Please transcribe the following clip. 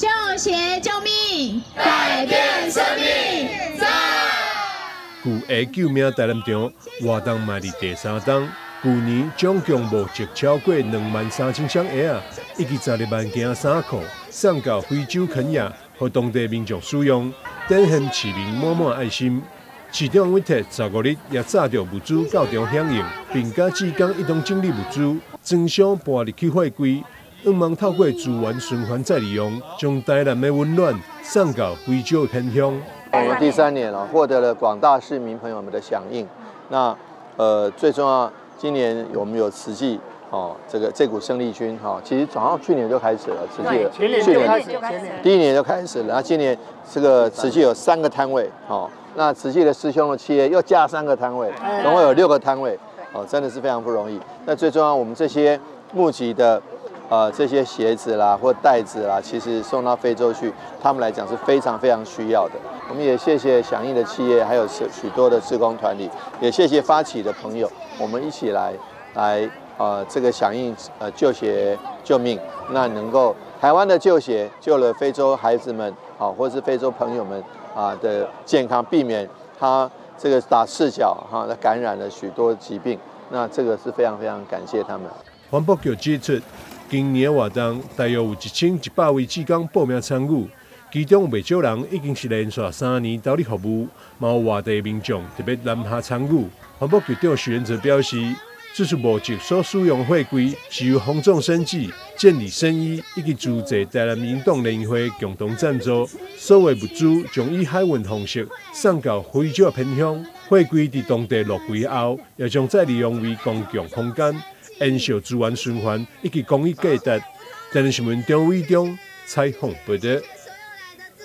救鞋救命，改变生命，赞！旧鞋救命台南场活动迈入第3档，去年总共募集超过23000双鞋啊，以及12万件衫裤送到非洲肯亚，予当地民众使用，展现市民满满爱心。市长委托15日也炸着物资到场响应，并甲志工一同整理物资，装箱搬入去货柜。希望透过资源循环再利用，将台南的温暖送到非洲的偏乡。我们第3年了，获得了广大市民朋友们的响应。那最重要，今年我们有慈济这股生力军其实早上去年就开始了，慈济去年第1年就开始了。那今年这个慈济有3个摊位那慈济的师兄的企业又加3个摊位，总共有6个摊位真的是非常不容易。那最重要，我们这些募集的。这些鞋子啦或袋子啦，其实送到非洲去，他们来讲是非常非常需要的。我们也谢谢响应的企业，还有许多的志工团体，也谢谢发起的朋友，我们一起来这个响应救鞋救命，那能够台湾的救鞋救了非洲孩子们或是非洲朋友们的健康，避免他这个打赤脚感染了许多疾病。那这个是非常非常感谢他们。环保局指出，今年的活动大约有1100位志工报名参与，其中不少人已经是连续3年投入服务，也有外地民众特别南下参与。环保局长许元哲表示，这次募集所使用的货柜是由洪仲生技、建理生医以及资济台南运动联谊会共同赞助，所有物资将以海运方式送到非洲的偏乡。货柜在当地落柜后，也将再利用为公共空间。延续资源循环以及公益价值。台南新闻张伟忠采访报道。